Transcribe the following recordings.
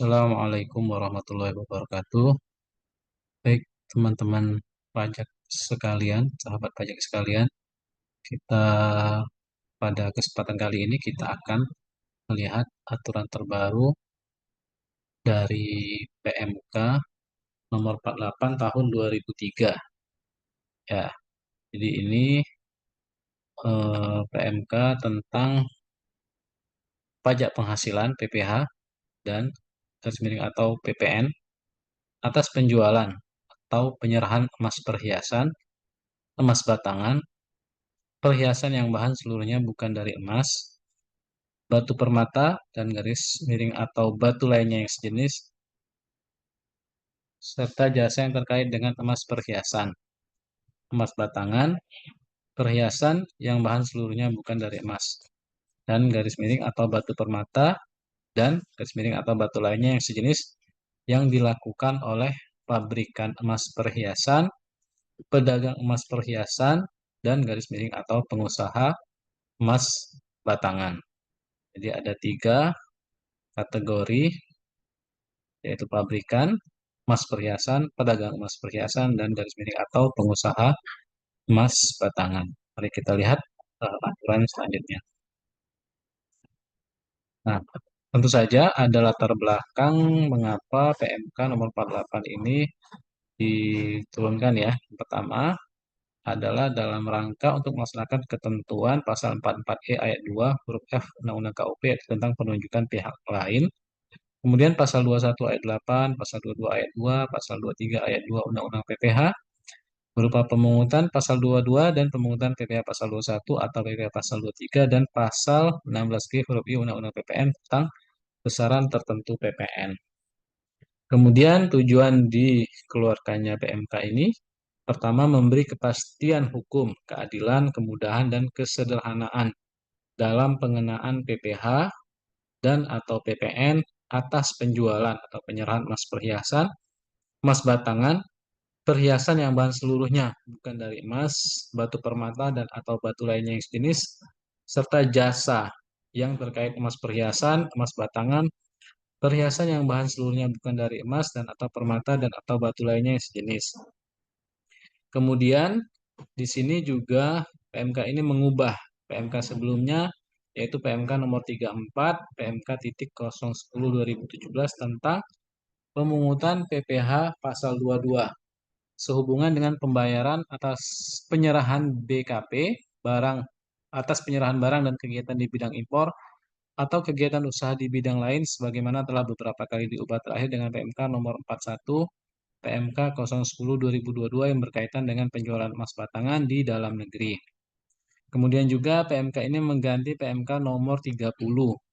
Assalamualaikum warahmatullahi wabarakatuh. Baik, teman-teman pajak sekalian, sahabat pajak sekalian, kita pada kesempatan kali ini kita akan melihat aturan terbaru dari PMK nomor 48 tahun 2003. Ya, jadi ini PMK tentang pajak penghasilan PPH dan garis miring atau PPN atas penjualan atau penyerahan emas perhiasan, emas batangan, perhiasan yang bahan seluruhnya bukan dari emas, batu permata, dan garis miring atau batu lainnya yang sejenis, serta jasa yang terkait dengan emas perhiasan, emas batangan, perhiasan yang bahan seluruhnya bukan dari emas, dan garis miring atau batu permata, dan garis miring atau batu lainnya yang sejenis yang dilakukan oleh pabrikan emas perhiasan, pedagang emas perhiasan, dan garis miring atau pengusaha emas batangan. Jadi ada tiga kategori, yaitu pabrikan emas perhiasan, pedagang emas perhiasan, dan garis miring atau pengusaha emas batangan. Mari kita lihat aturan selanjutnya. Nah, tentu saja ada latar belakang mengapa PMK nomor 48 ini diturunkan ya. Yang pertama adalah dalam rangka untuk melaksanakan ketentuan pasal 44E ayat 2 huruf F Undang-Undang KUP tentang penunjukan pihak lain. Kemudian pasal 21 ayat 8, pasal 22 ayat 2, pasal 23 ayat 2 Undang-Undang PPH berupa pemungutan pasal 22 dan pemungutan PPh pasal 21 atau PPh pasal 23 dan pasal 16G huruf I Undang-Undang PPN tentang besaran tertentu PPN. Kemudian tujuan dikeluarkannya PMK ini pertama memberi kepastian hukum, keadilan, kemudahan, dan kesederhanaan dalam pengenaan PPh dan atau PPN atas penjualan atau penyerahan emas perhiasan, emas batangan, perhiasan yang bahan seluruhnya bukan dari emas, batu permata dan atau batu lainnya yang sejenis, serta jasa yang terkait emas perhiasan, emas batangan, perhiasan yang bahan seluruhnya bukan dari emas dan atau permata dan atau batu lainnya yang sejenis. Kemudian di sini juga PMK ini mengubah PMK sebelumnya, yaitu PMK nomor 34 PMK titik 010 2017 tentang pemungutan PPh pasal 22 sehubungan dengan pembayaran atas penyerahan BKP barang atas penyerahan barang dan kegiatan di bidang impor atau kegiatan usaha di bidang lain sebagaimana telah beberapa kali diubah terakhir dengan PMK nomor 41 PMK 010 2022 yang berkaitan dengan penjualan emas batangan di dalam negeri. Kemudian juga PMK ini mengganti PMK nomor 30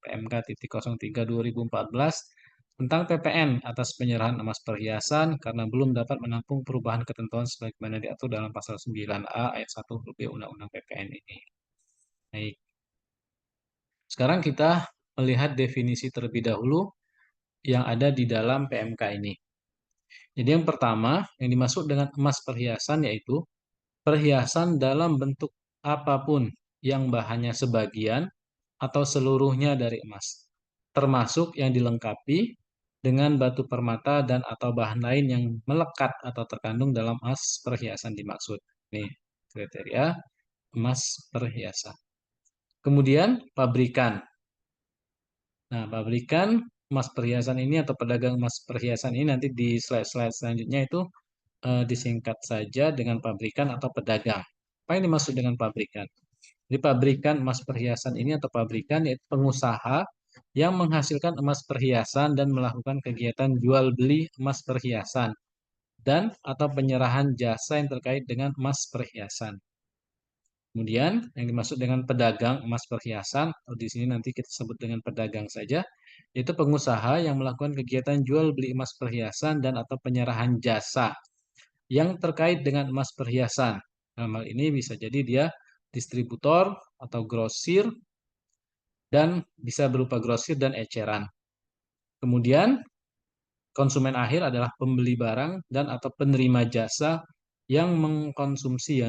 PMK 03 2014 tentang PPN atas penyerahan emas perhiasan karena belum dapat menampung perubahan ketentuan sebagaimana diatur dalam pasal 9A ayat 1 huruf B Undang-Undang PPN ini. Baik. Sekarang kita melihat definisi terlebih dahulu yang ada di dalam PMK ini. Jadi yang pertama, yang dimaksud dengan emas perhiasan yaitu perhiasan dalam bentuk apapun yang bahannya sebagian atau seluruhnya dari emas, termasuk yang dilengkapi dengan batu permata dan atau bahan lain yang melekat atau terkandung dalam emas perhiasan dimaksud. Ini kriteria emas perhiasan. Kemudian pabrikan. Nah, pabrikan emas perhiasan ini atau pedagang emas perhiasan ini nanti di slide-slide selanjutnya itu disingkat saja dengan pabrikan atau pedagang. Apa yang dimaksud dengan pabrikan? Jadi pabrikan emas perhiasan ini atau pabrikan yaitu pengusaha yang menghasilkan emas perhiasan dan melakukan kegiatan jual beli emas perhiasan dan atau penyerahan jasa yang terkait dengan emas perhiasan. Kemudian yang dimaksud dengan pedagang emas perhiasan, atau di sini nanti kita sebut dengan pedagang saja, yaitu pengusaha yang melakukan kegiatan jual beli emas perhiasan dan atau penyerahan jasa yang terkait dengan emas perhiasan. Dalam hal ini bisa jadi dia distributor atau grosir dan bisa berupa grosir dan eceran. Kemudian konsumen akhir adalah pembeli barang dan atau penerima jasa yang mengkonsumsi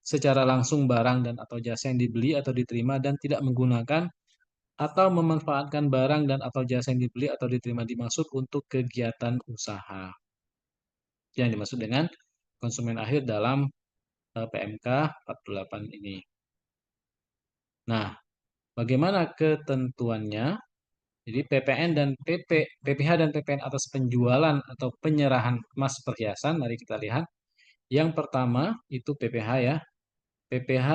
secara langsung barang dan atau jasa yang dibeli atau diterima dan tidak menggunakan atau memanfaatkan barang dan atau jasa yang dibeli atau diterima dimaksud untuk kegiatan usaha. Yang dimaksud dengan konsumen akhir dalam PMK 48 ini. Nah, bagaimana ketentuannya? Jadi PPN dan PPH dan PPN atas penjualan atau penyerahan emas perhiasan, mari kita lihat. Yang pertama itu PPH ya. PPH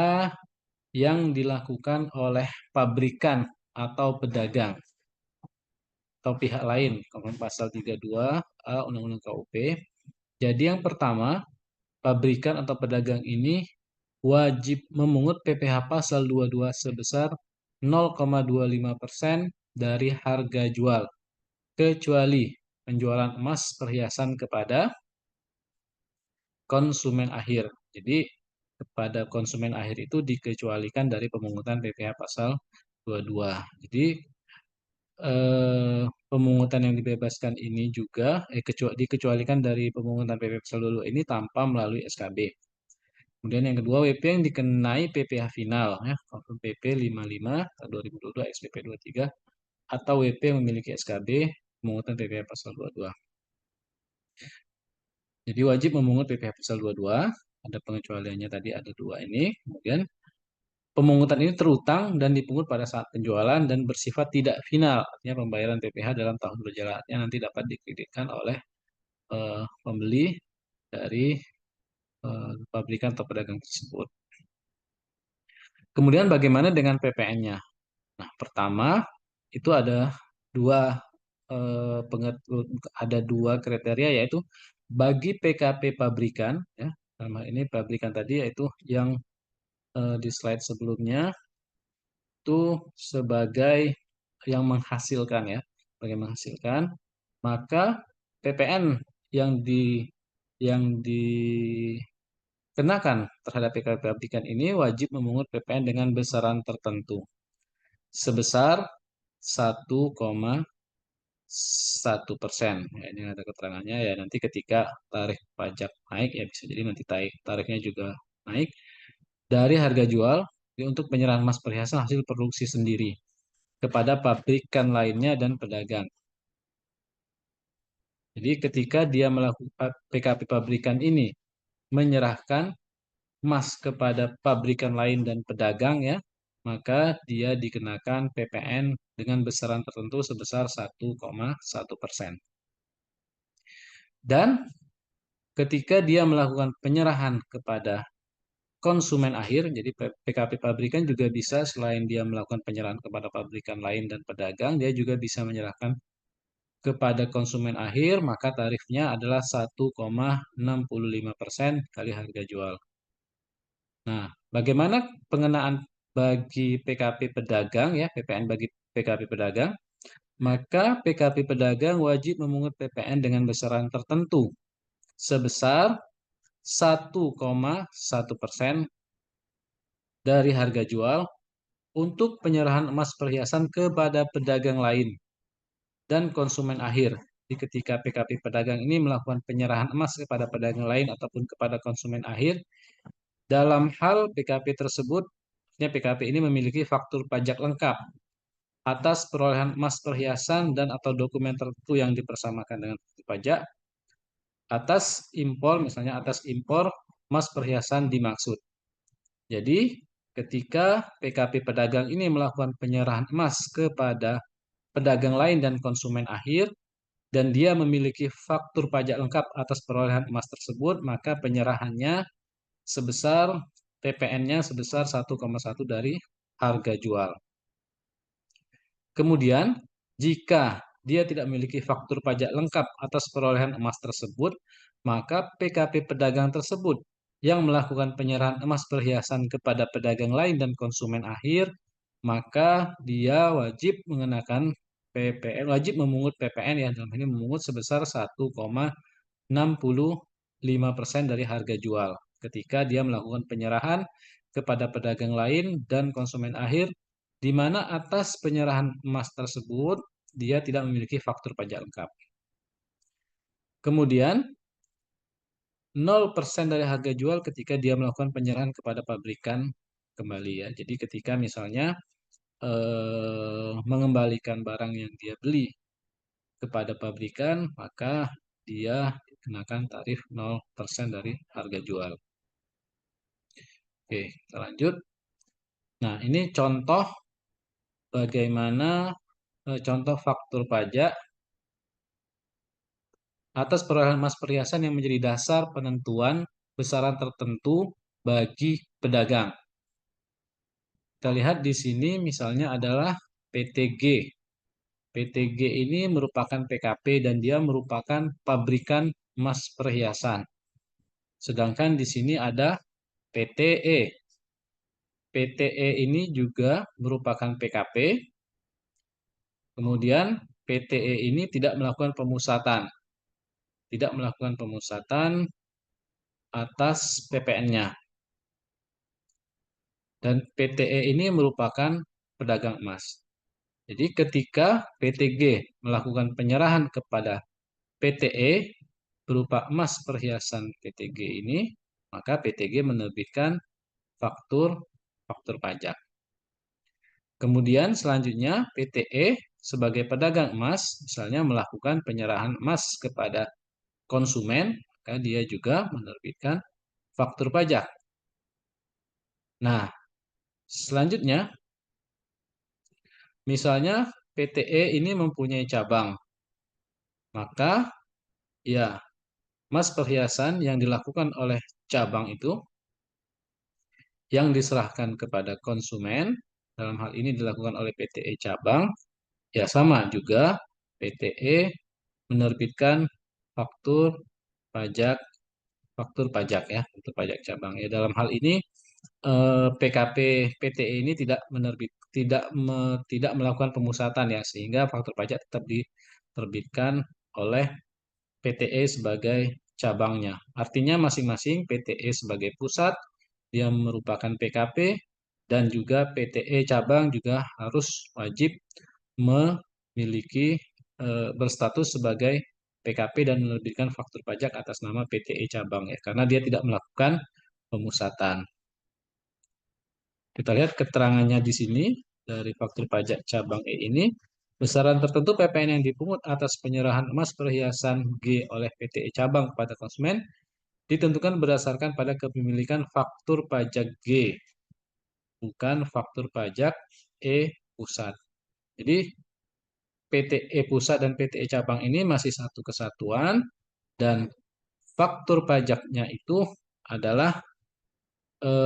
yang dilakukan oleh pabrikan atau pedagang atau pihak lain, pasal 32 A Undang-Undang KUP. Jadi yang pertama, pabrikan atau pedagang ini wajib memungut PPH pasal 22 sebesar 0,25% dari harga jual, kecuali penjualan emas perhiasan kepada konsumen akhir. Jadi kepada konsumen akhir itu dikecualikan dari pemungutan PPh pasal 22. Jadi pemungutan yang dibebaskan ini juga dikecualikan dari pemungutan PPh pasal 22 ini tanpa melalui SKB. Kemudian yang kedua, WP yang dikenai PPh final ya, PP 55 tahun 2022 SPP 23 atau WP yang memiliki SKB pemungutan PPh pasal 22. Jadi wajib memungut PPh pasal 22, ada pengecualiannya tadi ada dua ini. Kemudian pemungutan ini terutang dan dipungut pada saat penjualan dan bersifat tidak final. Artinya pembayaran PPh dalam tahun berjalannya nanti dapat dikreditkan oleh pembeli dari pabrikan atau pedagang tersebut. Kemudian bagaimana dengan PPN-nya? Nah, pertama itu dua eh, ada dua kriteria, yaitu bagi PKP pabrikan ya, dalam hal ini pabrikan tadi yaitu yang di slide sebelumnya itu sebagai yang menghasilkan ya, sebagai menghasilkan, maka PPN yang dikenakan terhadap PKP pabrikan ini wajib memungut PPN dengan besaran tertentu sebesar 1,1%. Ya, ini ada keterangannya ya, nanti ketika tarif pajak naik ya bisa jadi nanti tarifnya juga naik dari harga jual untuk penyerahan emas perhiasan hasil produksi sendiri kepada pabrikan lainnya dan pedagang. Jadi ketika dia melakukan PKP pabrikan ini menyerahkan emas kepada pabrikan lain dan pedagang ya, maka dia dikenakan PPN dengan besaran tertentu sebesar 1,1%. Dan ketika dia melakukan penyerahan kepada konsumen akhir, jadi PKP pabrikan juga bisa selain dia melakukan penyerahan kepada pabrikan lain dan pedagang, dia juga bisa menyerahkan kepada konsumen akhir, maka tarifnya adalah 1,65% kali harga jual. Nah, bagaimana pengenaan bagi PKP pedagang ya, PPN bagi PKP pedagang? Maka PKP pedagang wajib memungut PPN dengan besaran tertentu sebesar 1,1% dari harga jual untuk penyerahan emas perhiasan kepada pedagang lain dan konsumen akhir. Jadi ketika PKP pedagang ini melakukan penyerahan emas kepada pedagang lain ataupun kepada konsumen akhir, dalam hal PKP tersebut, PKP ini memiliki faktur pajak lengkap atas perolehan emas perhiasan dan atau dokumen tertentu yang dipersamakan dengan faktur pajak atas impor, misalnya atas impor emas perhiasan dimaksud. Jadi, ketika PKP pedagang ini melakukan penyerahan emas kepada pedagang lain dan konsumen akhir, dan dia memiliki faktur pajak lengkap atas perolehan emas tersebut, maka penyerahannya sebesar PPN-nya sebesar 1,1 dari harga jual. Kemudian, jika dia tidak memiliki faktur pajak lengkap atas perolehan emas tersebut, maka PKP pedagang tersebut yang melakukan penyerahan emas perhiasan kepada pedagang lain dan konsumen akhir, maka dia wajib mengenakan PPN, wajib memungut PPN ya, dalam ini memungut sebesar 1,65% dari harga jual ketika dia melakukan penyerahan kepada pedagang lain dan konsumen akhir, di mana atas penyerahan emas tersebut dia tidak memiliki faktur pajak lengkap. Kemudian 0% dari harga jual ketika dia melakukan penyerahan kepada pabrikan kembali ya. Jadi ketika misalnya mengembalikan barang yang dia beli kepada pabrikan, maka dia dikenakan tarif 0% dari harga jual. Oke, kita lanjut. Nah, ini contoh bagaimana contoh faktur pajak atas perolehan emas perhiasan yang menjadi dasar penentuan besaran tertentu bagi pedagang. Kita lihat di sini misalnya adalah PTG. PTG ini merupakan PKP dan dia merupakan pabrikan emas perhiasan. Sedangkan di sini ada PTE. PTE ini juga merupakan PKP. Kemudian PTE ini tidak melakukan pemusatan. Tidak melakukan pemusatan atas PPN-nya. Dan PTE ini merupakan pedagang emas. Jadi ketika PTG melakukan penyerahan kepada PTE berupa emas perhiasan PTG ini, maka PTG menerbitkan faktur faktur pajak. Kemudian selanjutnya PTE sebagai pedagang emas misalnya melakukan penyerahan emas kepada konsumen, maka dia juga menerbitkan faktur pajak. Nah, selanjutnya misalnya PTE ini mempunyai cabang, maka ya emas perhiasan yang dilakukan oleh cabang itu yang diserahkan kepada konsumen, dalam hal ini dilakukan oleh PTE cabang, ya sama juga PTE menerbitkan faktur pajak ya untuk pajak cabang ya. Dalam hal ini PKP PTE ini tidak melakukan pemusatan ya, sehingga faktur pajak tetap diterbitkan oleh PTE sebagai cabangnya. Artinya masing-masing PTE sebagai pusat dia merupakan PKP dan juga PTE cabang juga harus wajib memiliki berstatus sebagai PKP dan menerbitkan faktur pajak atas nama PTE cabang ya, karena dia tidak melakukan pemusatan. Kita lihat keterangannya di sini dari faktur pajak cabang E ini. Besaran tertentu PPN yang dipungut atas penyerahan emas perhiasan G oleh PTE cabang kepada konsumen ditentukan berdasarkan pada kepemilikan faktur pajak G, bukan faktur pajak E pusat. Jadi PTE pusat dan PTE cabang ini masih satu kesatuan dan faktur pajaknya itu adalah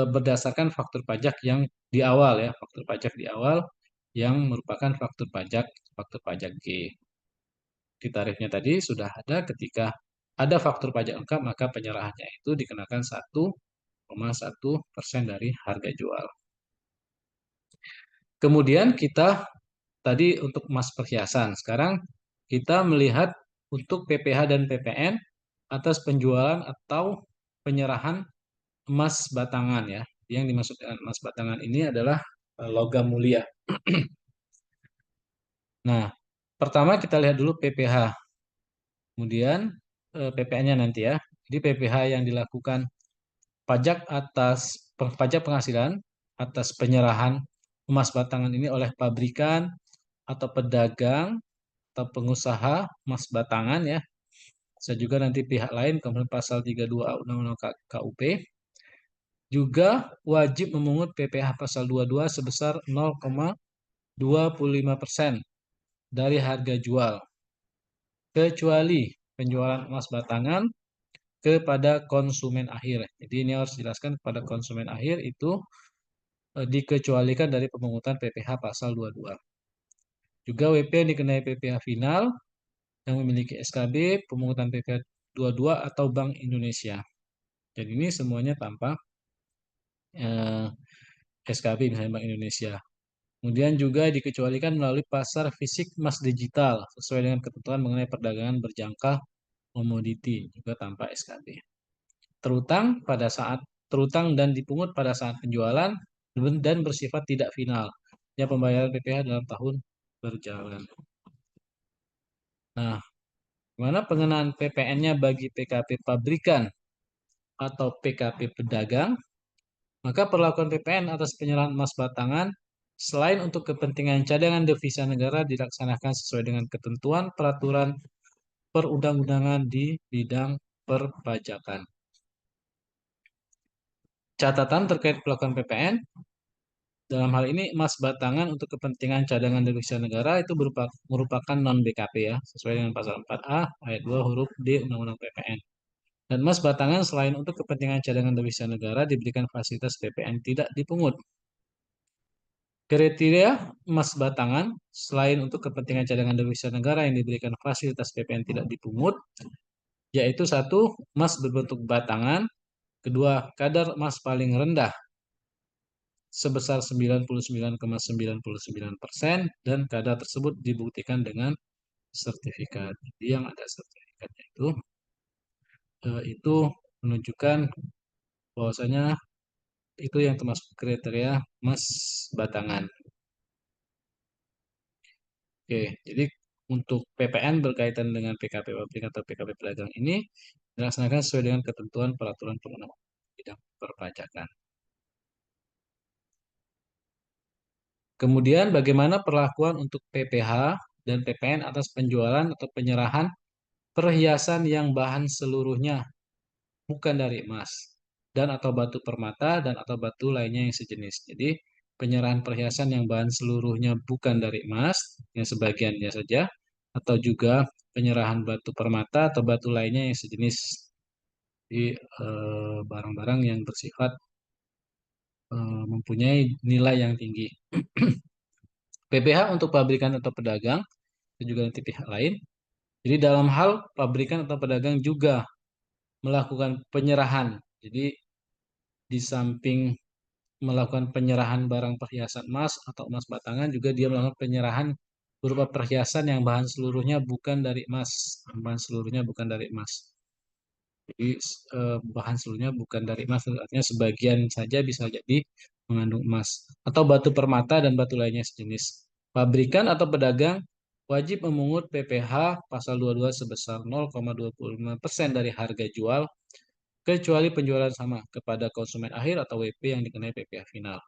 berdasarkan faktur pajak yang di awal ya, faktur pajak di awal yang merupakan faktur pajak G. Di tarifnya tadi sudah ada ketika ada faktur pajak lengkap maka penyerahannya itu dikenakan 1,1% dari harga jual. Kemudian kita tadi untuk emas perhiasan. Sekarang kita melihat untuk PPh dan PPN atas penjualan atau penyerahan emas batangan ya. Yang dimaksud dengan emas batangan ini adalah logam mulia. Nah, pertama kita lihat dulu PPh. Kemudian PPN-nya nanti ya. Jadi PPh yang dilakukan pajak penghasilan atas penyerahan emas batangan ini oleh pabrikan atau pedagang atau pengusaha emas batangan ya. Bisa juga nanti pihak lain kemudian pasal 32 Undang-Undang KUP juga wajib memungut PPh pasal 22 sebesar 0,25% dari harga jual kecuali penjualan emas batangan kepada konsumen akhir. Jadi ini harus dijelaskan kepada konsumen akhir itu dikecualikan dari pemungutan PPh pasal 22. Juga WP yang dikenai PPh final yang memiliki SKB, pemungutan PPh 22 atau Bank Indonesia. Dan ini semuanya tanpa SKB misalnya Bank Indonesia. Kemudian juga dikecualikan melalui pasar fisik emas digital sesuai dengan ketentuan mengenai perdagangan berjangka komoditi juga tanpa SKB. Terutang dan dipungut pada saat penjualan dan bersifat tidak final. Ya pembayaran PPh dalam tahun berjalan. Nah, mana pengenaan PPN-nya bagi PKP pabrikan atau PKP pedagang? Maka perlakuan PPN atas penyerahan emas batangan selain untuk kepentingan cadangan devisa negara dilaksanakan sesuai dengan ketentuan peraturan perundang-undangan di bidang perpajakan. Catatan terkait pelakon PPN, dalam hal ini emas batangan untuk kepentingan cadangan devisa negara itu merupakan non-BKP ya, sesuai dengan pasal 4A ayat 2 huruf D Undang-Undang PPN. Dan emas batangan selain untuk kepentingan cadangan devisa negara diberikan fasilitas PPN tidak dipungut. Kriteria emas batangan selain untuk kepentingan cadangan devisa negara yang diberikan fasilitas PPN tidak dipungut, yaitu satu, emas berbentuk batangan, kedua, kadar emas paling rendah sebesar 99,99%, dan kadar tersebut dibuktikan dengan sertifikat. Jadi yang ada sertifikatnya itu menunjukkan bahwasanya itu yang termasuk kriteria emas batangan. Oke, jadi untuk PPN berkaitan dengan PKP pabrik atau PKP pedagang ini dilaksanakan sesuai dengan ketentuan peraturan perundang-undangan bidang perpajakan. Kemudian bagaimana perlakuan untuk PPh dan PPN atas penjualan atau penyerahan perhiasan yang bahan seluruhnya bukan dari emas dan atau batu permata dan atau batu lainnya yang sejenis. Jadi penyerahan perhiasan yang bahan seluruhnya bukan dari emas, yang sebagiannya saja, atau juga penyerahan batu permata atau batu lainnya yang sejenis di barang-barang yang bersifat mempunyai nilai yang tinggi. PPh untuk pabrikan atau pedagang dan juga nanti pihak lain. Jadi dalam hal pabrikan atau pedagang juga melakukan penyerahan. Jadi di samping melakukan penyerahan barang perhiasan emas atau emas batangan, juga dia melakukan penyerahan berupa perhiasan yang bahan seluruhnya bukan dari emas. Bahan seluruhnya bukan dari emas. Jadi bahan seluruhnya bukan dari emas, artinya sebagian saja bisa jadi mengandung emas. Atau batu permata dan batu lainnya sejenis. Pabrikan atau pedagang wajib memungut PPh pasal 22 sebesar 0,25% dari harga jual kecuali penjualan sama kepada konsumen akhir atau WP yang dikenai PPh final.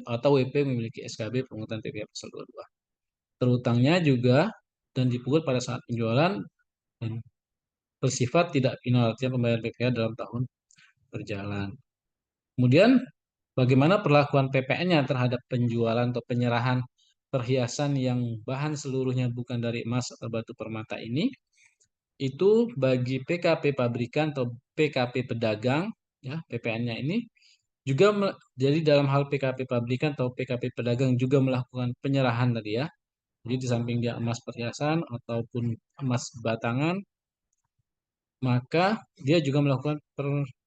Atau WP memiliki SKB pemungutan PPh pasal 22. Terutangnya juga dan dipungut pada saat penjualan dan bersifat tidak final, artinya pembayaran PPh dalam tahun berjalan. Kemudian bagaimana perlakuan PPN-nya terhadap penjualan atau penyerahan perhiasan yang bahan seluruhnya bukan dari emas atau batu permata ini? Itu bagi PKP pabrikan atau PKP pedagang, ya PPN-nya ini juga jadi dalam hal PKP pabrikan atau PKP pedagang juga melakukan penyerahan tadi ya. Jadi di samping dia emas perhiasan ataupun emas batangan, maka dia juga melakukan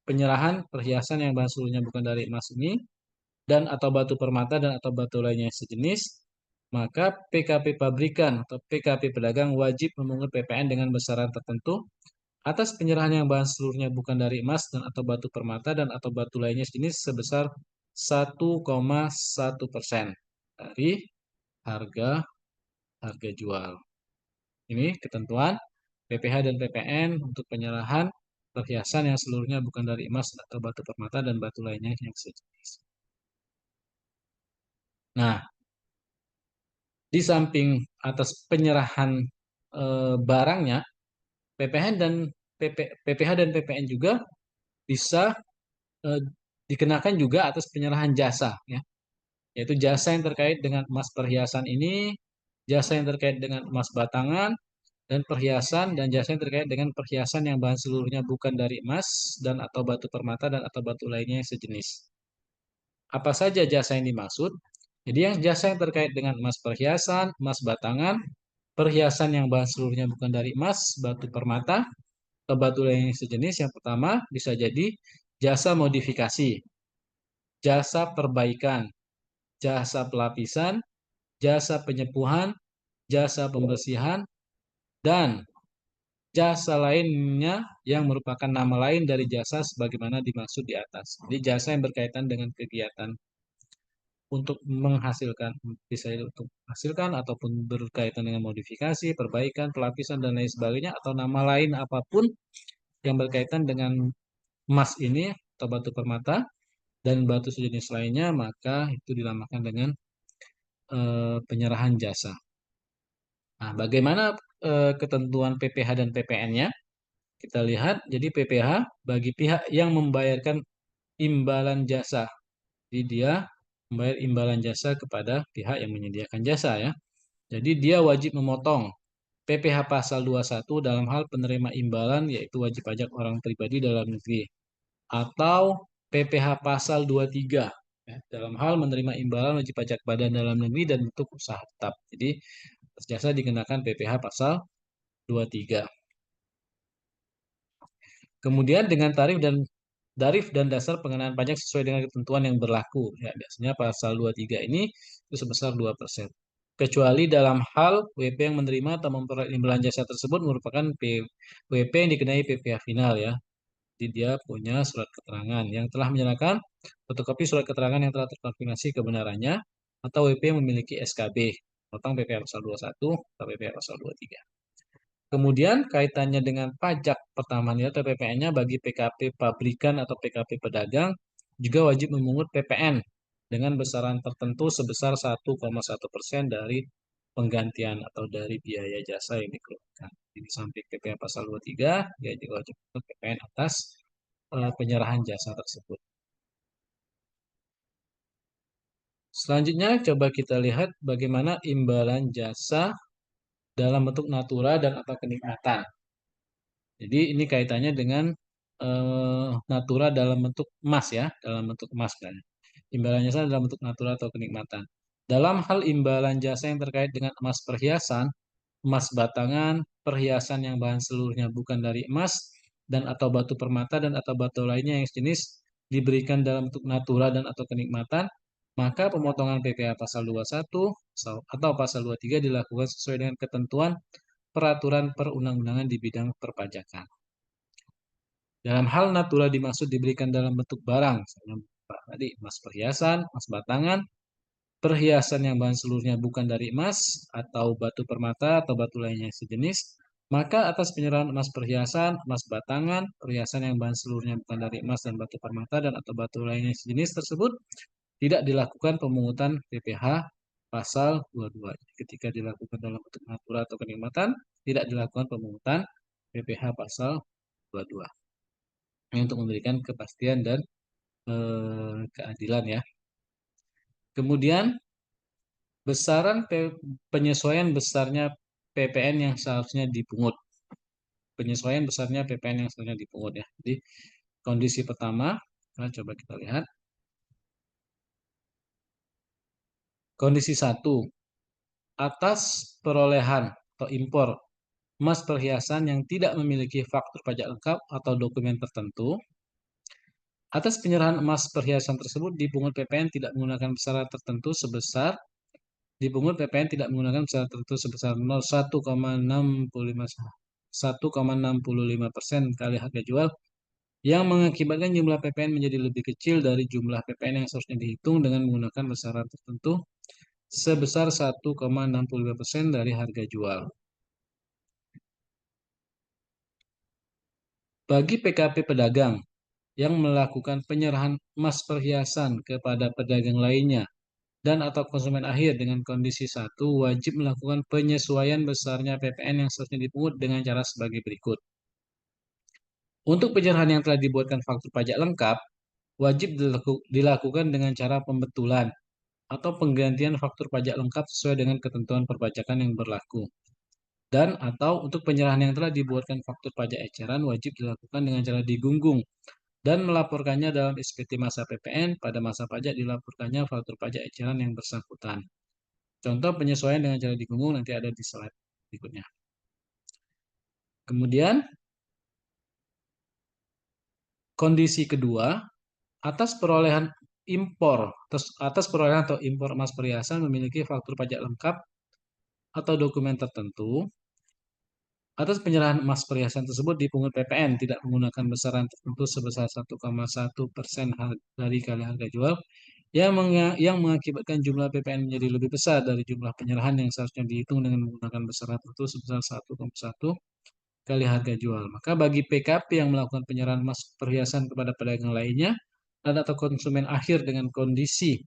penyerahan perhiasan yang bahan seluruhnya bukan dari emas ini dan atau batu permata dan atau batu lainnya sejenis, maka PKP pabrikan atau PKP pedagang wajib memungut PPN dengan besaran tertentu atas penyerahan yang bahan seluruhnya bukan dari emas dan atau batu permata dan atau batu lainnya sejenis sebesar 1,1% dari harga harga jual. Ini ketentuan PPh dan PPN untuk penyerahan perhiasan yang seluruhnya bukan dari emas atau batu permata dan batu lainnya yang sejenis. Nah, di samping atas penyerahan barangnya, PPh dan PPN juga bisa eh, dikenakan juga atas penyerahan jasa, ya, yaitu jasa yang terkait dengan emas perhiasan ini, jasa yang terkait dengan emas batangan, dan perhiasan dan jasa yang terkait dengan perhiasan yang bahan seluruhnya bukan dari emas dan atau batu permata dan atau batu lainnya yang sejenis. Apa saja jasa yang dimaksud? Jadi yang jasa yang terkait dengan emas perhiasan, emas batangan, perhiasan yang bahan seluruhnya bukan dari emas, batu permata, atau batu lainnya yang sejenis. Yang pertama bisa jadi jasa modifikasi, jasa perbaikan, jasa pelapisan, jasa penyepuhan, jasa pembersihan, dan jasa lainnya yang merupakan nama lain dari jasa sebagaimana dimaksud di atas. Jadi jasa yang berkaitan dengan kegiatan untuk menghasilkan, bisa untuk menghasilkan ataupun berkaitan dengan modifikasi, perbaikan, pelapisan, dan lain sebagainya, atau nama lain apapun yang berkaitan dengan emas ini atau batu permata, dan batu sejenis lainnya, maka itu dinamakan dengan penyerahan jasa. Nah, bagaimana ketentuan PPh dan PPN-nya? Kita lihat, jadi PPh bagi pihak yang membayarkan imbalan jasa. Jadi dia membayar imbalan jasa kepada pihak yang menyediakan jasa ya. Jadi dia wajib memotong PPh pasal 21 dalam hal penerima imbalan yaitu wajib pajak orang pribadi dalam negeri atau PPh pasal 23 ya, dalam hal menerima imbalan wajib pajak badan dalam negeri dan bentuk usaha tetap. Jadi jasa dikenakan PPh pasal 23. Kemudian dengan tarif dan dasar pengenaan pajak sesuai dengan ketentuan yang berlaku. Ya, biasanya pasal 23 ini itu sebesar 2%. Kecuali dalam hal WP yang menerima atau memperoleh imbalan jasa tersebut merupakan WP yang dikenai PPh final ya. Jadi dia punya surat keterangan yang telah menyerahkan fotokopi surat keterangan yang telah terkonfirmasi kebenarannya atau WP yang memiliki SKB, tentang PPh pasal 21 atau PPh pasal 23. Kemudian kaitannya dengan pajak pertambahan nilai atau PPN-nya bagi PKP pabrikan atau PKP pedagang juga wajib memungut PPN dengan besaran tertentu sebesar 1,1% dari penggantian atau dari biaya jasa yang dikeluarkan. Di samping PPN pasal 23, dia juga wajib memungut PPN atas penyerahan jasa tersebut. Selanjutnya coba kita lihat bagaimana imbalan jasa dalam bentuk natura dan atau kenikmatan. Jadi ini kaitannya dengan natura dalam bentuk emas ya, dalam bentuk emas kan. Imbalan jasa dalam bentuk natura atau kenikmatan. Dalam hal imbalan jasa yang terkait dengan emas perhiasan, emas batangan, perhiasan yang bahan seluruhnya bukan dari emas, dan atau batu permata dan atau batu lainnya yang sejenis diberikan dalam bentuk natura dan atau kenikmatan, maka pemotongan PPh pasal 21 atau pasal 23 dilakukan sesuai dengan ketentuan peraturan perundang-undangan di bidang perpajakan. Dalam hal natura dimaksud diberikan dalam bentuk barang, misalnya tadi emas perhiasan, emas batangan, perhiasan yang bahan seluruhnya bukan dari emas atau batu permata atau batu lainnya sejenis, maka atas penyerahan emas perhiasan, emas batangan, perhiasan yang bahan seluruhnya bukan dari emas dan batu permata dan atau batu lainnya sejenis tersebut tidak dilakukan pemungutan PPh pasal 22. Ketika dilakukan dalam bentuk natura atau kenikmatan, tidak dilakukan pemungutan PPh pasal 22. Ini untuk memberikan kepastian dan keadilan ya. Kemudian penyesuaian besarnya PPN yang seharusnya dipungut. Penyesuaian besarnya PPN yang seharusnya dipungut ya. Jadi kondisi pertama, coba kita lihat. Kondisi 1, atas perolehan atau impor emas perhiasan yang tidak memiliki faktur pajak lengkap atau dokumen tertentu. Atas penyerahan emas perhiasan tersebut dipungut PPN tidak menggunakan besaran tertentu sebesar dipungut PPN tidak menggunakan besaran tertentu sebesar 1,65% kali harga jual yang mengakibatkan jumlah PPN menjadi lebih kecil dari jumlah PPN yang seharusnya dihitung dengan menggunakan besaran tertentu sebesar 1,65% dari harga jual. Bagi PKP pedagang yang melakukan penyerahan emas perhiasan kepada pedagang lainnya dan atau konsumen akhir dengan kondisi 1 wajib melakukan penyesuaian besarnya PPN yang seharusnya dipungut dengan cara sebagai berikut. Untuk penyerahan yang telah dibuatkan faktur pajak lengkap, wajib dilakukan dengan cara pembetulan atau penggantian faktur pajak lengkap sesuai dengan ketentuan perpajakan yang berlaku. Dan atau untuk penyerahan yang telah dibuatkan faktur pajak eceran wajib dilakukan dengan cara digunggung dan melaporkannya dalam SPT masa PPN pada masa pajak dilaporkannya faktur pajak eceran yang bersangkutan. Contoh penyesuaian dengan cara digunggung nanti ada di slide berikutnya. Kemudian kondisi kedua, atas perolehan atau impor emas perhiasan memiliki faktur pajak lengkap atau dokumen tertentu. Atas penyerahan emas perhiasan tersebut dipungut PPN tidak menggunakan besaran tertentu sebesar 1,1% dari kali harga jual yang mengakibatkan jumlah PPN menjadi lebih besar dari jumlah penyerahan yang seharusnya dihitung dengan menggunakan besaran tertentu sebesar 1,1 kali harga jual. Maka bagi PKP yang melakukan penyerahan emas perhiasan kepada pedagang lainnya dan atau konsumen akhir dengan kondisi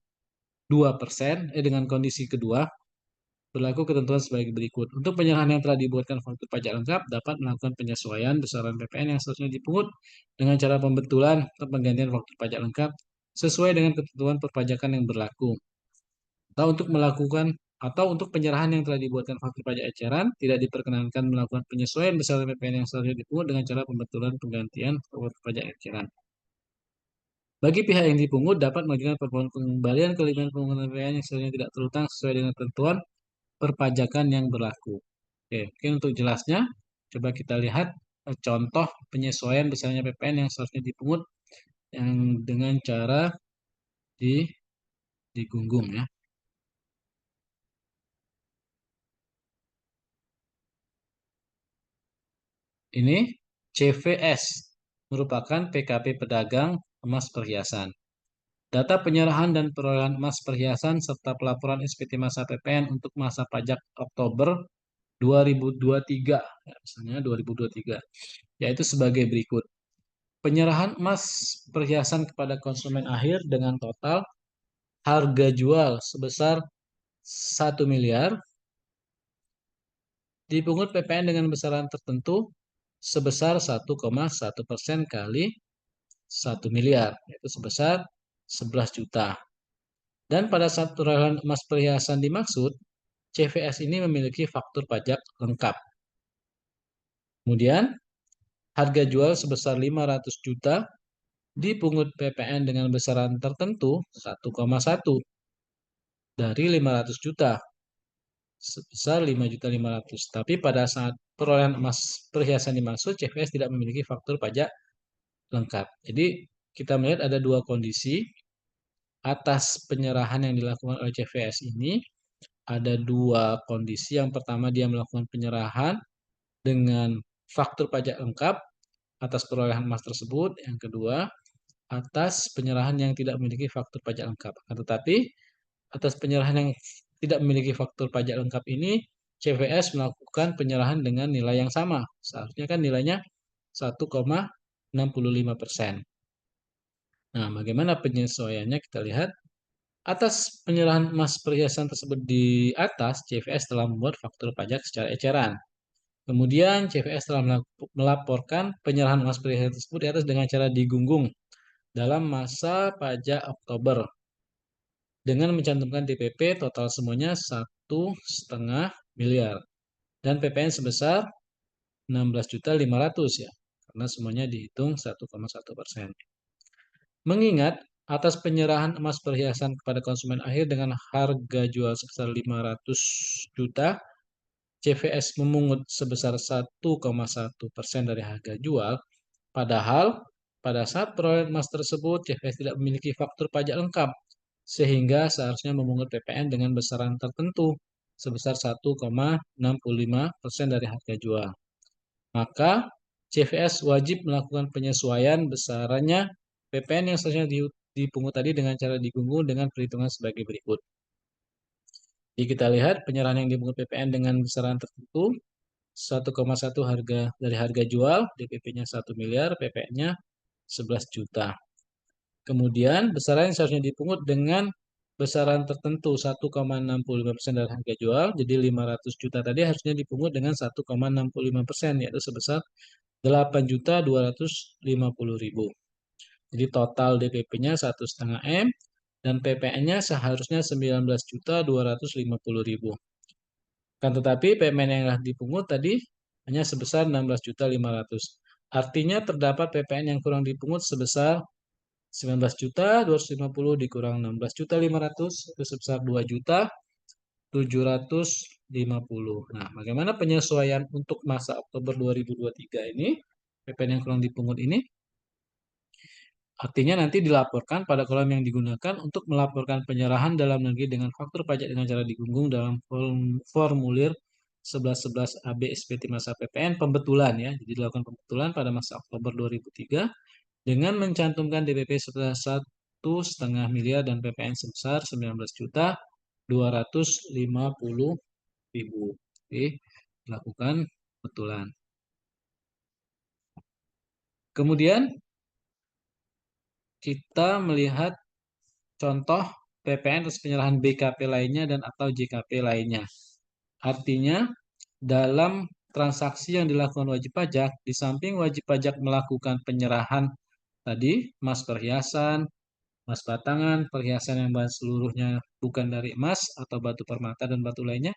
2%, dengan kondisi kedua, berlaku ketentuan sebagai berikut. Untuk penyerahan yang telah dibuatkan faktur pajak lengkap, dapat melakukan penyesuaian besaran PPN yang seharusnya dipungut dengan cara pembetulan atau penggantian faktur pajak lengkap sesuai dengan ketentuan perpajakan yang berlaku. Atau untuk penyerahan yang telah dibuatkan faktur pajak eceran, tidak diperkenankan melakukan penyesuaian besaran PPN yang seharusnya dipungut dengan cara pembetulan penggantian faktur pajak eceran. Bagi pihak yang dipungut dapat mengajukan permohonan pengembalian kelebihan pemungutan PPN yang seharusnya tidak terutang sesuai dengan ketentuan perpajakan yang berlaku. Oke, mungkin untuk jelasnya, coba kita lihat contoh penyesuaian besarnya PPN yang seharusnya dipungut yang dengan cara digunggung ya. Ini CVS merupakan PKP pedagang emas perhiasan. Data penyerahan dan perolehan emas perhiasan serta pelaporan SPT masa PPN untuk masa pajak Oktober 2023, ya, misalnya 2023, yaitu sebagai berikut. Penyerahan emas perhiasan kepada konsumen akhir dengan total harga jual sebesar 1 miliar, dipungut PPN dengan besaran tertentu sebesar 1,1% kali 1 miliar, yaitu sebesar 11 juta. Dan pada saat perolehan emas perhiasan dimaksud, CVS ini memiliki faktur pajak lengkap. Kemudian, harga jual sebesar 500 juta dipungut PPN dengan besaran tertentu 1,1 dari 500 juta sebesar 5.500.000. Tapi pada saat perolehan emas perhiasan dimaksud, CVS tidak memiliki faktur pajak lengkap. Jadi kita melihat ada dua kondisi atas penyerahan yang dilakukan oleh CVS ini. Ada dua kondisi. Yang pertama, dia melakukan penyerahan dengan faktur pajak lengkap atas perolehan emas tersebut. Yang kedua, atas penyerahan yang tidak memiliki faktur pajak lengkap. Tetapi atas penyerahan yang tidak memiliki faktur pajak lengkap ini, CVS melakukan penyerahan dengan nilai yang sama. Seharusnya kan nilainya 1,65%. Nah, bagaimana penyesuaiannya? Kita lihat. Atas penyerahan emas perhiasan tersebut di atas, CVS telah membuat faktur pajak secara eceran. Kemudian CVS telah melaporkan penyerahan emas perhiasan tersebut di atas dengan cara digunggung dalam masa pajak Oktober dengan mencantumkan DPP total semuanya 1,5 miliar dan PPN sebesar 16.500.000 ya, karena semuanya dihitung 1,1%. Mengingat atas penyerahan emas perhiasan kepada konsumen akhir dengan harga jual sebesar 500 juta, CVS memungut sebesar 1,1% dari harga jual, padahal pada saat perolehan emas tersebut CVS tidak memiliki faktur pajak lengkap, sehingga seharusnya memungut PPN dengan besaran tertentu sebesar 1,65% dari harga jual. Maka CVS wajib melakukan penyesuaian besarannya PPN yang seharusnya dipungut tadi dengan cara digunggung dengan perhitungan sebagai berikut. Jadi kita lihat penyerahan yang dipungut PPN dengan besaran tertentu 1,1 harga dari harga jual, DPP-nya 1 miliar, PPN-nya 11 juta. Kemudian besaran yang seharusnya dipungut dengan besaran tertentu 1,65% dari harga jual, jadi 500 juta tadi harusnya dipungut dengan 1,65%, yaitu sebesar 8.250.000. Jadi total DPP-nya 1,5 M dan PPN-nya seharusnya 19.250.000. Kan tetapi PPN yang dipungut tadi hanya sebesar 16.500.000. Artinya terdapat PPN yang kurang dipungut sebesar 19.250 dikurang 16.500 itu sebesar 2.750. Nah, bagaimana penyesuaian untuk masa Oktober 2023 ini? PPN yang kurang dipungut ini artinya nanti dilaporkan pada kolom yang digunakan untuk melaporkan penyerahan dalam negeri dengan faktur pajak dengan cara digunggung dalam formulir 1111 AB SPT masa PPN pembetulan ya. Jadi dilakukan pembetulan pada masa Oktober 2003 dengan mencantumkan DPP sebesar 1,5 miliar dan PPN sebesar 19.250.000. Oke, dilakukan pembetulan. Kemudian kita melihat contoh PPN atas penyerahan BKP lainnya dan atau JKP lainnya. Artinya, dalam transaksi yang dilakukan wajib pajak, di samping wajib pajak melakukan penyerahan tadi, emas perhiasan, emas batangan, perhiasan yang bahan seluruhnya bukan dari emas atau batu permata dan batu lainnya,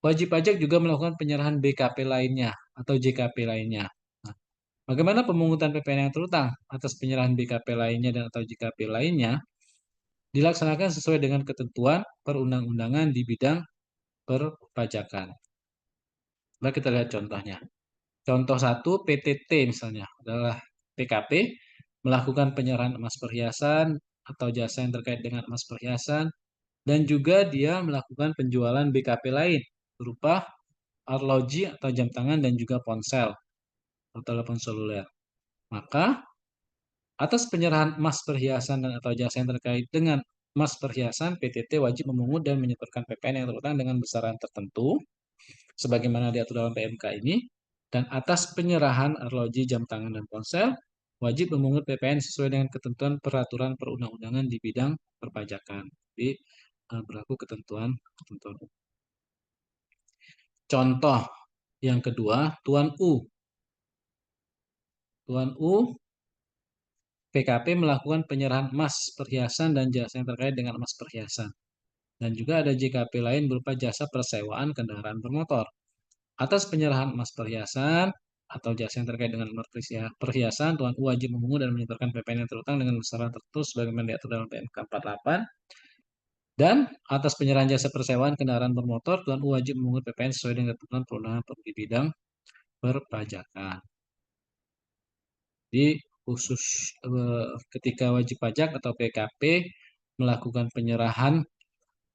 wajib pajak juga melakukan penyerahan BKP lainnya atau JKP lainnya. Nah, bagaimana pemungutan PPN yang terutang atas penyerahan BKP lainnya dan atau JKP lainnya dilaksanakan sesuai dengan ketentuan perundang-undangan di bidang perpajakan. Mari kita lihat contohnya. Contoh satu, PTT misalnya adalah PKP melakukan penyerahan emas perhiasan atau jasa yang terkait dengan emas perhiasan dan juga dia melakukan penjualan BKP lain berupa arloji atau jam tangan dan juga ponsel atau telepon seluler. Maka atas penyerahan emas perhiasan dan atau jasa yang terkait dengan emas perhiasan, PTT wajib memungut dan menyetorkan PPN yang terutang dengan besaran tertentu sebagaimana diatur dalam PMK ini, dan atas penyerahan arloji, jam tangan, dan ponsel, wajib memungut PPN sesuai dengan ketentuan peraturan perundang-undangan di bidang perpajakan. Jadi, berlaku ketentuan. Contoh yang kedua, Tuan U. Tuan U, PKP melakukan penyerahan emas perhiasan dan jasa yang terkait dengan emas perhiasan. Dan juga ada JKP lain berupa jasa persewaan kendaraan bermotor. Atas penyerahan emas perhiasan atau jasa yang terkait dengan emas perhiasan, Tuan U wajib memungut dan menyetorkan PPN yang terutang dengan besaran tertentu sebagaimana diatur dalam PMK 48. Dan atas penyerahan jasa persewaan kendaraan bermotor, Tuan U wajib memungut PPN sesuai dengan ketentuan perundangan di bidang perpajakan. Jadi khusus ketika wajib pajak atau PKP melakukan penyerahan,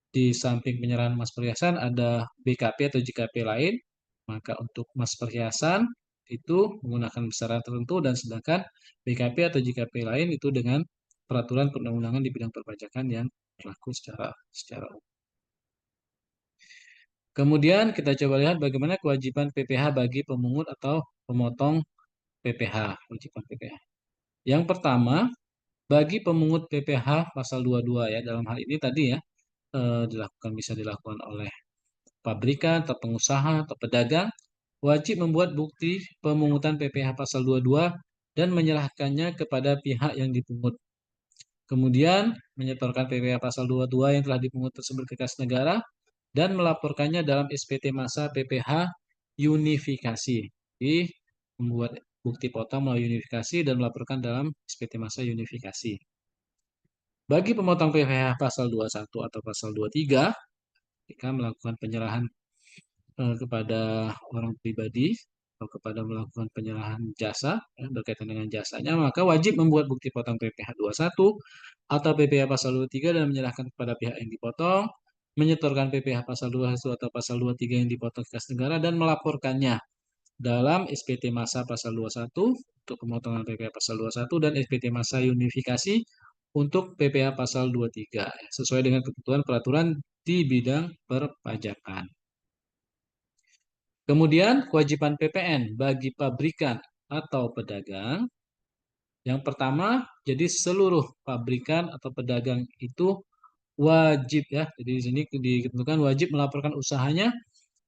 di samping penyerahan emas perhiasan ada BKP atau JKP lain. Maka untuk emas perhiasan itu menggunakan besaran tertentu dan sedangkan BKP atau JKP lain itu dengan peraturan perundang-undangan di bidang perpajakan yang berlaku secara umum. Kemudian kita coba lihat bagaimana kewajiban PPh bagi pemungut atau pemotong PPh, kewajiban PPh. Yang pertama, bagi pemungut PPh pasal 22 ya, dalam hal ini tadi ya, bisa dilakukan oleh pabrikan atau pengusaha atau pedagang, wajib membuat bukti pemungutan PPh pasal 22 dan menyerahkannya kepada pihak yang dipungut. Kemudian menyetorkan PPh pasal 22 yang telah dipungut tersebut ke kas negara dan melaporkannya dalam SPT masa PPh unifikasi. Jadi membuat bukti potong melalui unifikasi dan melaporkan dalam SPT masa unifikasi. Bagi pemotong PPh pasal 21 atau pasal 23, ketika melakukan penyerahan kepada orang pribadi atau kepada melakukan penyerahan jasa ya, berkaitan dengan jasanya, maka wajib membuat bukti potong PPh 21 atau PPh pasal 23 dan menyerahkan kepada pihak yang dipotong, menyetorkan PPh pasal 21 atau pasal 23 yang dipotong ke kas negara dan melaporkannya dalam SPT masa pasal 21 untuk pemotongan PPh pasal 21 dan SPT masa unifikasi untuk PPh pasal 23 sesuai dengan ketentuan peraturan di bidang perpajakan. Kemudian kewajiban PPN bagi pabrikan atau pedagang. Yang pertama, jadi seluruh pabrikan atau pedagang itu wajib ya. Jadi di sini ditentukan wajib melaporkan usahanya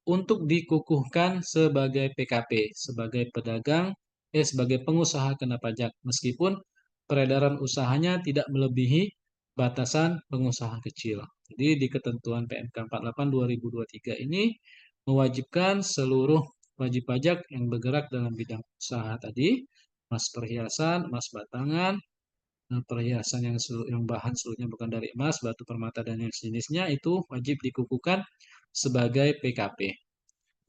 untuk dikukuhkan sebagai PKP, sebagai pedagang, sebagai pengusaha kena pajak, meskipun peredaran usahanya tidak melebihi batasan pengusaha kecil. Jadi di ketentuan PMK 48 2023 ini mewajibkan seluruh wajib pajak yang bergerak dalam bidang usaha tadi, emas perhiasan, emas batangan, perhiasan yang bahan seluruhnya bukan dari emas, batu permata dan yang sejenisnya itu wajib dikukuhkan sebagai PKP.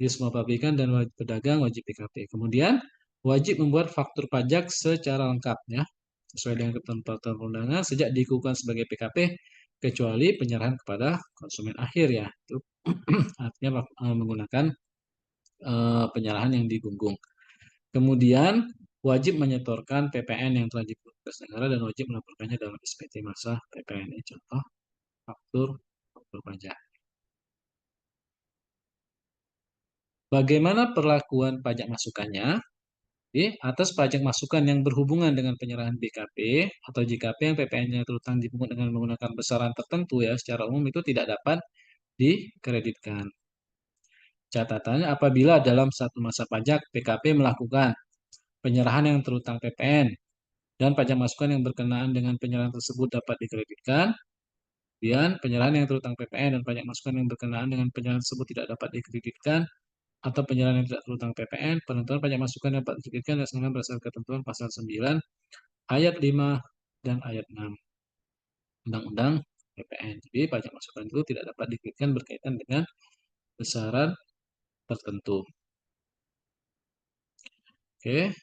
Jadi semua pabrikan dan pedagang wajib PKP. Kemudian wajib membuat faktur pajak secara lengkap ya, sesuai dengan ketentuan perundangan sejak dikukuhkan sebagai PKP kecuali penyerahan kepada konsumen akhir ya. Itu artinya menggunakan penyerahan yang digunggung. Kemudian wajib menyetorkan PPN yang telah diputus negara dan wajib melaporkannya dalam SPT masa PPN. Contoh faktur pajak. Bagaimana perlakuan pajak masukannya? Jadi, atas pajak masukan yang berhubungan dengan penyerahan BKP atau JKP yang PPN-nya terutang dipungut dengan menggunakan besaran tertentu ya, secara umum itu tidak dapat dikreditkan. Catatannya apabila dalam satu masa pajak PKP melakukan penyerahan yang terutang PPN dan pajak masukan yang berkenaan dengan penyerahan tersebut dapat dikreditkan. Kemudian penyerahan yang terutang PPN dan pajak masukan yang berkenaan dengan penyerahan tersebut tidak dapat dikreditkan atau penyerahan yang tidak terutang PPN, penentuan pajak masukan yang dapat dikreditkan dilaksanakan berdasarkan ketentuan pasal 9 ayat 5 dan ayat 6 Undang-Undang PPN. Jadi pajak masukan itu tidak dapat dikreditkan berkaitan dengan besaran tertentu. Oke,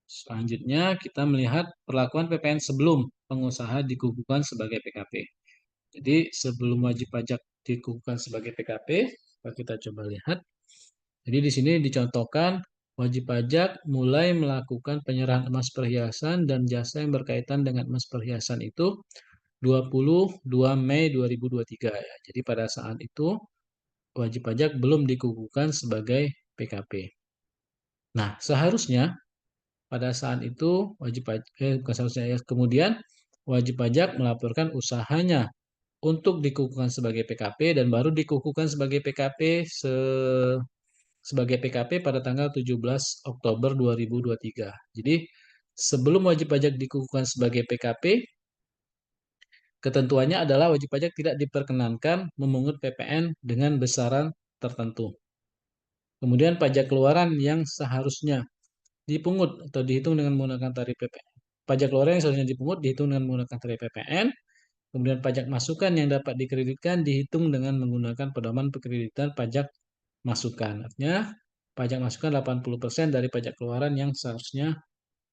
selanjutnya kita melihat perlakuan PPN sebelum pengusaha dikukuhkan sebagai PKP. Jadi sebelum wajib pajak dikukuhkan sebagai PKP, kita coba lihat. Jadi di sini dicontohkan wajib pajak mulai melakukan penyerahan emas perhiasan dan jasa yang berkaitan dengan emas perhiasan itu 22 Mei 2023 ya. Jadi pada saat itu wajib pajak belum dikukuhkan sebagai PKP. Nah, seharusnya pada saat itu wajib pajak bukan seharusnya ya, kemudian wajib pajak melaporkan usahanya untuk dikukuhkan sebagai PKP dan baru dikukuhkan sebagai PKP sebagai PKP pada tanggal 17 Oktober 2023. Jadi sebelum wajib pajak dikukuhkan sebagai PKP, ketentuannya adalah wajib pajak tidak diperkenankan memungut PPN dengan besaran tertentu. Kemudian pajak keluaran yang seharusnya dipungut atau dihitung dengan menggunakan tarif PPN. Pajak keluaran yang seharusnya dipungut dihitung dengan menggunakan tarif PPN. Kemudian pajak masukan yang dapat dikreditkan dihitung dengan menggunakan pedoman pekreditan pajak masukan. Artinya pajak masukan 80% dari pajak keluaran yang seharusnya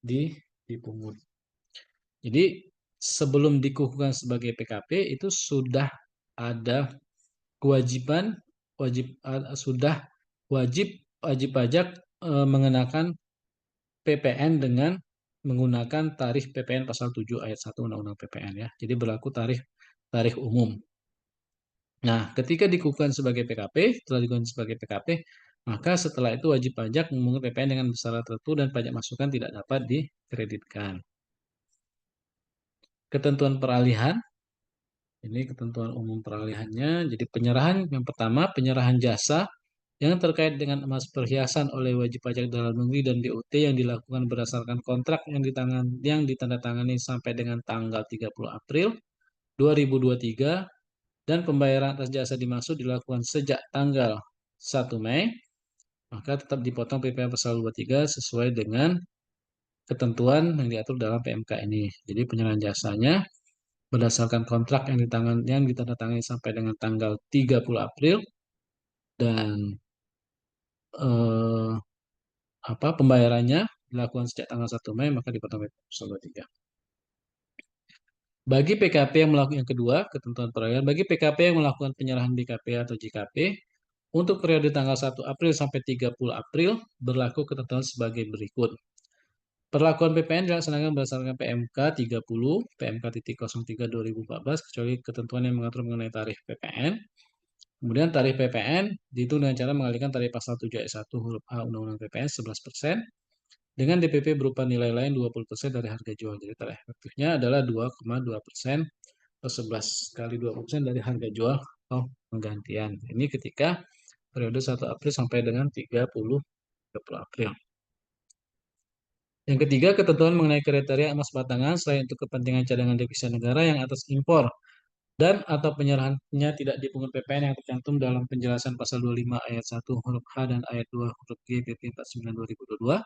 dipungut. Jadi sebelum dikukuhkan sebagai PKP itu sudah ada kewajiban sudah wajib pajak mengenakan PPN dengan menggunakan tarif PPN pasal 7 ayat 1 Undang-Undang PPN ya. Jadi berlaku tarif umum. Nah, ketika dikukuhkan sebagai PKP, setelah dikukuhkan sebagai PKP, maka setelah itu wajib pajak memungut PPN dengan besaran tertentu dan pajak masukan tidak dapat dikreditkan. Ketentuan peralihan, ini ketentuan umum peralihannya. Jadi penyerahan yang pertama, penyerahan jasa yang terkait dengan emas perhiasan oleh wajib pajak dalam negeri dan DOT yang dilakukan berdasarkan kontrak yang ditandatangani sampai dengan tanggal 30 April 2023 dan pembayaran atas jasa dimaksud dilakukan sejak tanggal 1 Mei, maka tetap dipotong PPh pasal 23 sesuai dengan ketentuan yang diatur dalam PMK ini. Jadi penyerahan jasanya berdasarkan kontrak yang ditandatangani sampai dengan tanggal 30 April dan eh, pembayarannya dilakukan sejak tanggal 1 Mei maka dipotong PPh pasal 23. Bagi PKP yang melakukan yang kedua, ketentuan peralihan bagi PKP yang melakukan penyerahan BKP atau JKP untuk periode tanggal 1 April sampai 30 April berlaku ketentuan sebagai berikut. Perlakuan PPN dilaksanakan berdasarkan PMK 30, PMK.03 2014 kecuali ketentuan yang mengatur mengenai tarif PPN. Kemudian tarif PPN dihitung dengan cara mengalihkan tarif pasal 7 ayat 1 huruf A Undang-Undang PPN 11% dengan DPP berupa nilai lain 20% dari harga jual. Jadi tarif efektifnya adalah 2,2% atau 11 kali 20% dari harga jual atau penggantian. Ini ketika periode 1 April sampai dengan 30 April. Yang ketiga, ketentuan mengenai kriteria emas batangan selain untuk kepentingan cadangan devisa negara yang atas impor dan atau penyerahannya tidak dipungut PPN yang tercantum dalam penjelasan pasal 25 ayat 1 huruf H dan ayat 2 huruf G PP 49 2022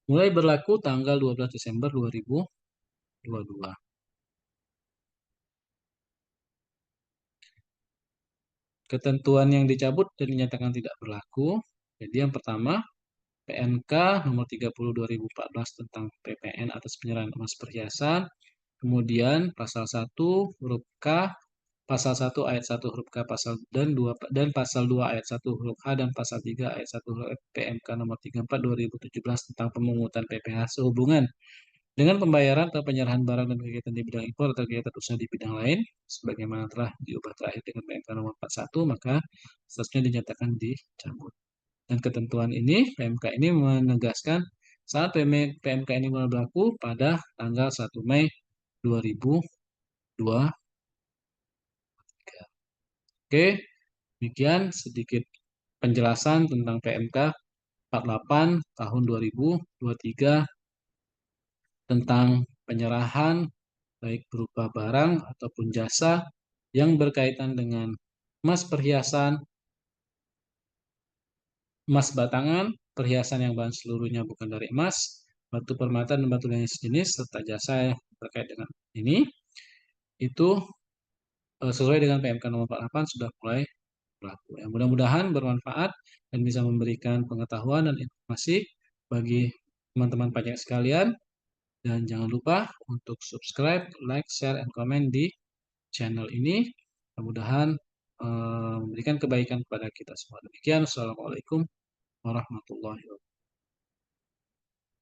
mulai berlaku tanggal 12 Desember 2022. Ketentuan yang dicabut dan dinyatakan tidak berlaku. Jadi yang pertama, PMK nomor 30 2014 tentang PPN atas penyerahan emas perhiasan. Kemudian pasal 1 huruf K, pasal 1 ayat 1 huruf K dan pasal 2 ayat 1 huruf H dan pasal 3 ayat 1 huruf F PMK nomor 34 2017 tentang pemungutan PPh sehubungan dengan pembayaran atau penyerahan barang dan kegiatan di bidang impor atau kegiatan usaha di bidang lain sebagaimana telah diubah terakhir dengan PMK nomor 41 maka seharusnya dinyatakan dicabut. Dan ketentuan ini PMK ini menegaskan saat PMK ini mulai berlaku pada tanggal 1 Mei 2023. Oke, demikian sedikit penjelasan tentang PMK 48 tahun 2023 tentang penyerahan baik berupa barang ataupun jasa yang berkaitan dengan emas perhiasan, emas batangan, perhiasan yang bahan seluruhnya bukan dari emas, batu permata dan batu lainnya sejenis, serta jasa yang terkait dengan ini, itu sesuai dengan PMK nomor 48 sudah mulai berlaku. Ya, mudah-mudahan bermanfaat dan bisa memberikan pengetahuan dan informasi bagi teman-teman pajak sekalian. Dan jangan lupa untuk subscribe, like, share, and comment di channel ini. Mudah-mudahan memberikan kebaikan kepada kita semua. Demikian, Assalamualaikum warahmatullahi wabarakatuh.